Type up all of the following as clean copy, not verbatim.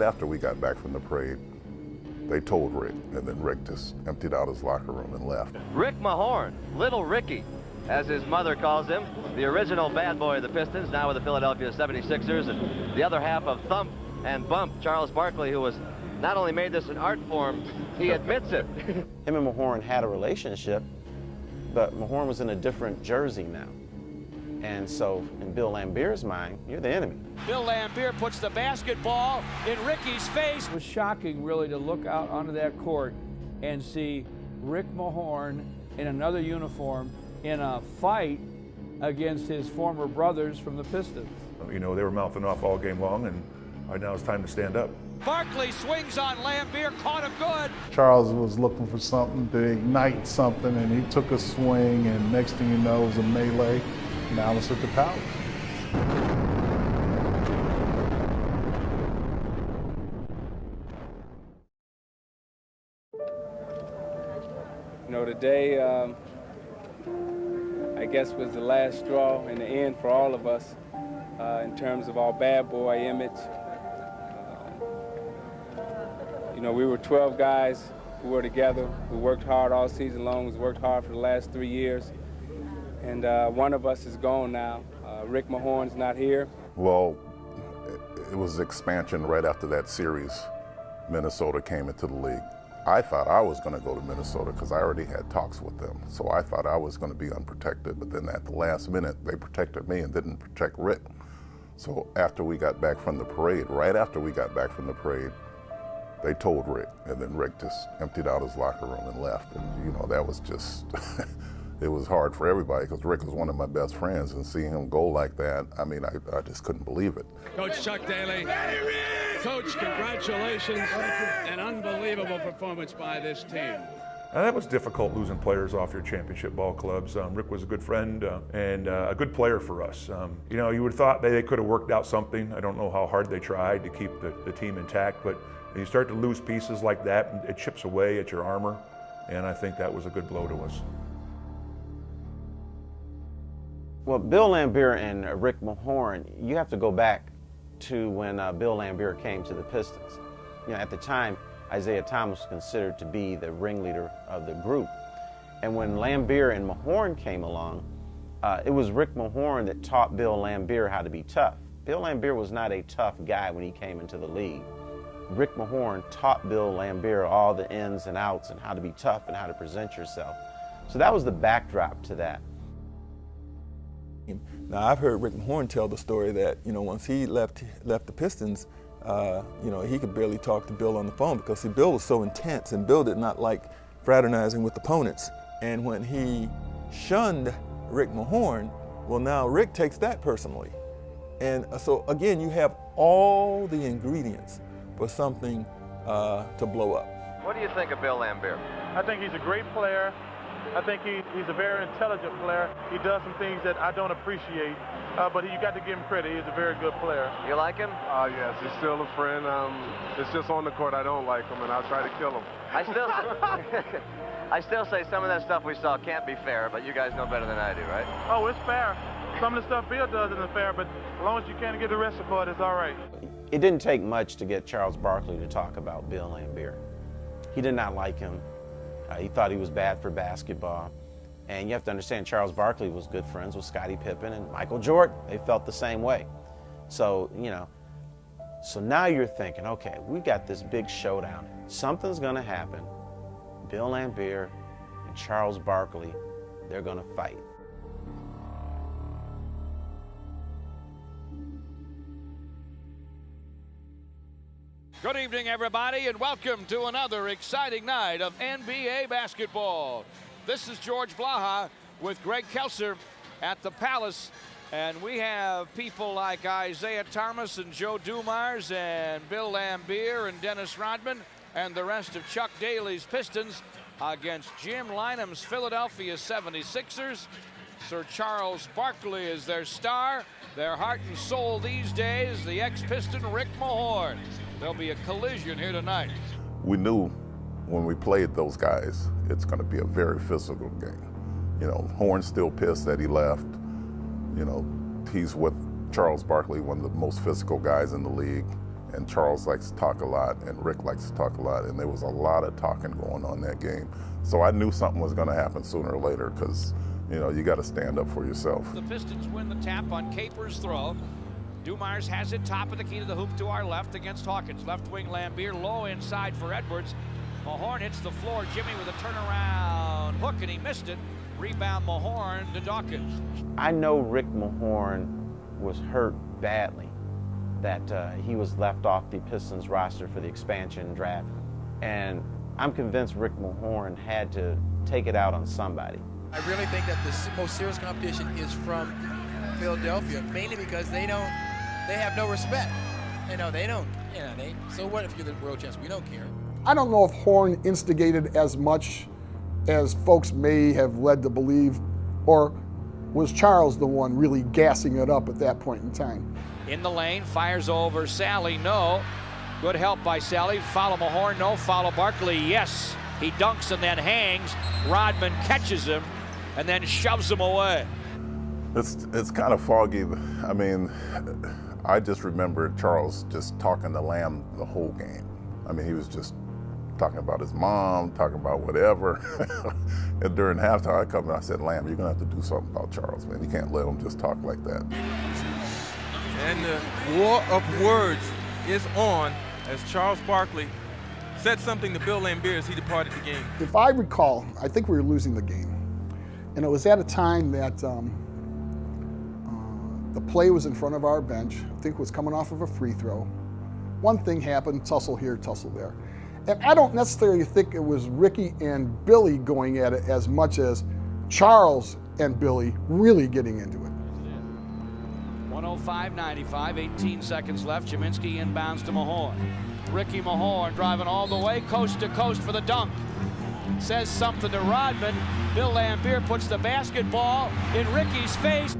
right after we got back from the parade, they told Rick, and then Rick just emptied out his locker room and left. Rick Mahorn, Little Ricky, as his mother calls him, the original bad boy of the Pistons, now with the Philadelphia 76ers, and the other half of Thump and Bump, Charles Barkley, who was not only made this an art form, he admits it. Him and Mahorn had a relationship, but Mahorn was in a different jersey now. And so, in Bill Laimbeer's mind, you're the enemy. Bill Laimbeer puts the basketball in Ricky's face. It was shocking, really, to look out onto that court and see Rick Mahorn in another uniform in a fight against his former brothers from the Pistons. You know, they were mouthing off all game long, and now it's time to stand up. Barkley swings on Laimbeer, caught him good. Charles was looking for something to ignite something, and he took a swing, and next thing you know, it was a melee. Now it's at the Palace. You know, today, I guess, was the last straw in the end for all of us in terms of our bad boy image. You know, we were 12 guys who were together. We worked hard all season long. We worked hard for the last 3 years. And one of us is gone now. Rick Mahorn's not here. Well, it was expansion right after that series. Minnesota came into the league. I thought I was going to go to Minnesota because I already had talks with them. So I thought I was going to be unprotected. But then at the last minute, they protected me and didn't protect Rick. So after we got back from the parade, right after we got back from the parade, they told Rick, and then Rick just emptied out his locker room and left. And, you know, that was just, it was hard for everybody because Rick was one of my best friends, and seeing him go like that, I mean, I just couldn't believe it. Coach Chuck Daly, Coach, congratulations. An unbelievable performance by this team. And that was difficult, losing players off your championship ball clubs. Rick was a good friend and a good player for us. You know, you would have thought they could have worked out something. I don't know how hard they tried to keep the team intact, but you start to lose pieces like that, it chips away at your armor, and I think that was a good blow to us. Well, Bill Laimbeer and Rick Mahorn, you have to go back to when Bill Laimbeer came to the Pistons. You know, at the time, Isaiah Thomas was considered to be the ringleader of the group. And when Laimbeer and Mahorn came along, it was Rick Mahorn that taught Bill Laimbeer how to be tough. Bill Laimbeer was not a tough guy when he came into the league. Rick Mahorn taught Bill Laimbeer all the ins and outs and how to be tough and how to present yourself. So that was the backdrop to that. Now, I've heard Rick Mahorn tell the story that, you know, once he left the Pistons, you know, he could barely talk to Bill on the phone because, see, Bill was so intense, and Bill did not like fraternizing with opponents. And when he shunned Rick Mahorn, well, now Rick takes that personally. And so, again, you have all the ingredients for something to blow up. What do you think of Bill Laimbeer? I think he's a great player. I think he's a very intelligent player. He does some things that I don't appreciate, but you got to give him credit. He's a very good player. You like him? Yes, he's still a friend. It's just on the court I don't like him, and I'll try to kill him. I still say some of that stuff we saw can't be fair, but you guys know better than I do, right? Oh, it's fair. Some of the stuff Bill does isn't fair, but as long as you can't get arrested for it, it's all right. It didn't take much to get Charles Barkley to talk about Bill Laimbeer. He did not like him. He thought he was bad for basketball. And you have to understand, Charles Barkley was good friends with Scottie Pippen and Michael Jordan. They felt the same way. So, you know, so now you're thinking, okay, we got this big showdown. Something's gonna happen. Bill Laimbeer and Charles Barkley, they're gonna fight. Good evening, everybody, and welcome to another exciting night of NBA basketball. This is George Blaha with Greg Kelser at the Palace, and we have people like Isaiah Thomas and Joe Dumars and Bill Laimbeer and Dennis Rodman and the rest of Chuck Daly's Pistons against Jim Lynam's Philadelphia 76ers. Sir Charles Barkley is their star, their heart and soul these days, the ex-Piston Rick Mahorn. There'll be a collision here tonight. We knew when we played those guys, it's going to be a very physical game. You know, Horn's still pissed that he left. You know, he's with Charles Barkley, one of the most physical guys in the league. and Charles likes to talk a lot, and Rick likes to talk a lot, and there was a lot of talking going on in that game. So I knew something was going to happen sooner or later, because you got to stand up for yourself. The Pistons win the tap on Capers' throw. Dumars has it top of the key to the hoop to our left against Hawkins. Left wing Laimbeer, low inside for Edwards. Mahorn hits the floor. Jimmy with a turnaround hook, and he missed it. Rebound Mahorn to Dawkins. I know Rick Mahorn was hurt badly, that he was left off the Pistons roster for the expansion draft. And I'm convinced Rick Mahorn had to take it out on somebody. I really think that the most serious competition is from Philadelphia, mainly because they have no respect. So what if you're the world champs? We don't care. I don't know if Horn instigated as much as folks may have led to believe, or was Charles the one really gassing it up at that point in time? In the lane, fires over Sally, no. Good help by Sally. Follow Mahorn, no. Follow Barkley, yes. He dunks and then hangs. Rodman catches him and then shoves him away. It's kind of foggy. I mean, I just remember Charles just talking to Lamb the whole game. I mean, he was just talking about his mom, talking about whatever. And during halftime, I come and I said, Lamb, you're going to have to do something about Charles, man. You can't let him just talk like that. And the war of words is on as Charles Barkley said something to Bill Laimbeer as he departed the game. If I recall, I think we were losing the game. And it was at a time that the play was in front of our bench. I think it was coming off of a free throw. One thing happened, tussle here, tussle there. And I don't necessarily think it was Ricky and Billy going at it as much as Charles and Billy really getting into it. 105-95, 18 seconds left. Jaminski inbounds to Mahorn. Ricky Mahorn driving all the way, coast to coast for the dunk. Says something to Rodman. Bill Laimbeer puts the basketball in Ricky's face.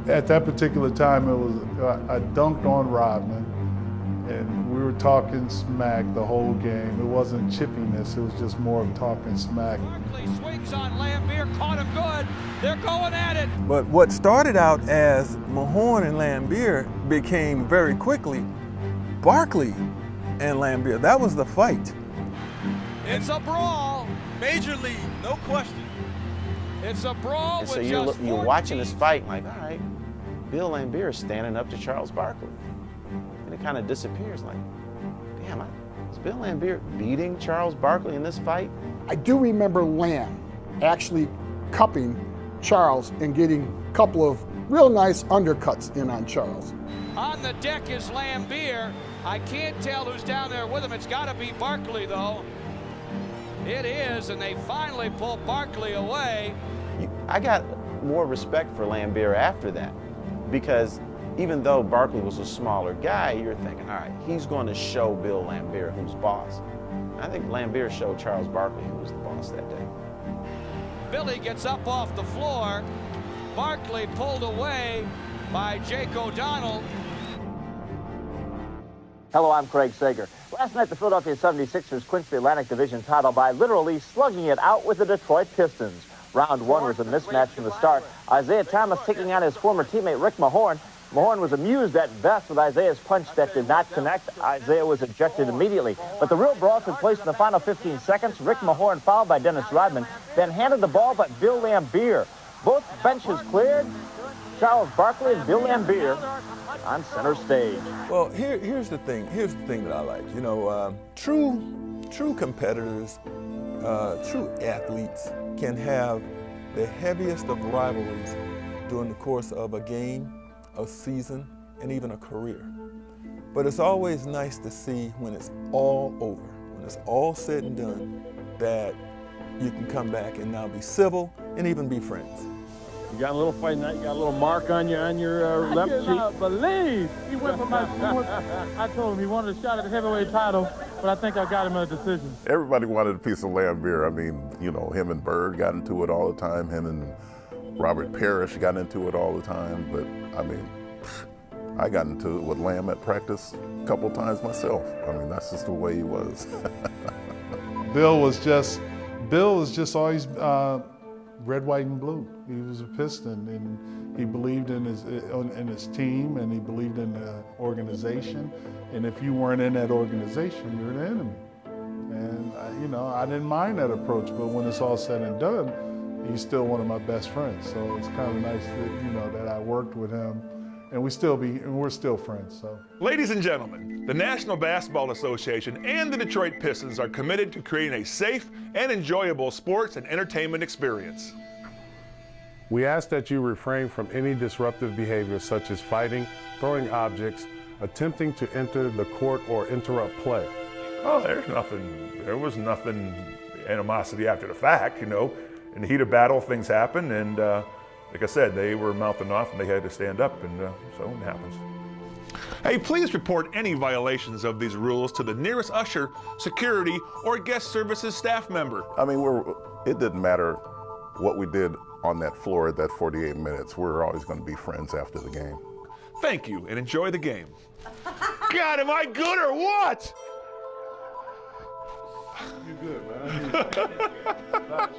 At that particular time, it was I dunked on Rodman, and we were talking smack the whole game. It wasn't chippiness, it was just more of talking smack. Barkley swings on Laimbeer, caught him good. They're going at it. But what started out as Mahorn and Laimbeer became very quickly Barkley and Laimbeer. That was the fight. It's a brawl. Major league, no question. It's a brawl And with so just you're watching this fight like, all right, Bill Laimbeer is standing up to Charles Barkley. And it kind of disappears like, damn, is Bill Laimbeer beating Charles Barkley in this fight? I do remember Lamb actually cupping Charles and getting a couple of real nice undercuts in on Charles. On the deck is Laimbeer. I can't tell who's down there with him. It's got to be Barkley, though. It is, and they finally pull Barkley away. I got more respect for Laimbeer after that, because even though Barkley was a smaller guy, you're thinking, all right, he's going to show Bill Laimbeer who's boss. I think Laimbeer showed Charles Barkley who was the boss that day. Billy gets up off the floor. Barkley pulled away by Jake O'Donnell. Hello, I'm Craig Sager. Last night, the Philadelphia 76ers clinched the Atlantic Division title by literally slugging it out with the Detroit Pistons. Round one was a mismatch from the start. Isaiah Thomas taking on his former teammate Rick Mahorn. Mahorn was amused at best with Isaiah's punch that did not connect. Isaiah was ejected immediately. But the real brawl took place in the final 15 seconds. Rick Mahorn, fouled by Dennis Rodman, then handed the ball by Bill Laimbeer. Both benches cleared. Charles Barkley and Bill Laimbeer on center stage. Well, here's the thing. Here's the thing that I like. You know, true competitors, true athletes can have the heaviest of rivalries during the course of a game, a season, and even a career. But it's always nice to see when it's all over, when it's all said and done, that you can come back and now be civil and even be friends. You got a little fight tonight. You got a little mark on your left cheek. I cannot believe he went for my. I told him he wanted a shot at the heavyweight title, but I think I got him in a decision. Everybody wanted a piece of Laimbeer. I mean, you know, him and Bird got into it all the time. Him and Robert Parrish got into it all the time. But I mean, I got into it with Lamb at practice a couple times myself. I mean, that's just the way he was. Bill was just always red, white, and blue. He was a Piston, and he believed in his team, and he believed in the organization. And if you weren't in that organization, you're the enemy. And I didn't mind that approach, but when it's all said and done, he's still one of my best friends. So it's kind of nice that that I worked with him, and we're still friends. So, ladies and gentlemen, the National Basketball Association and the Detroit Pistons are committed to creating a safe and enjoyable sports and entertainment experience. We ask that you refrain from any disruptive behavior such as fighting, throwing objects, attempting to enter the court or interrupt play. Oh, there was nothing animosity after the fact, In the heat of battle, things happen, and like I said, they were mouthing off and they had to stand up, and so it happens. Hey, please report any violations of these rules to the nearest usher, security, or guest services staff member. I mean, it didn't matter what we did on that floor at that 48 minutes. We're always going to be friends after the game. Thank you, and enjoy the game. God, am I good or what? You're good, man.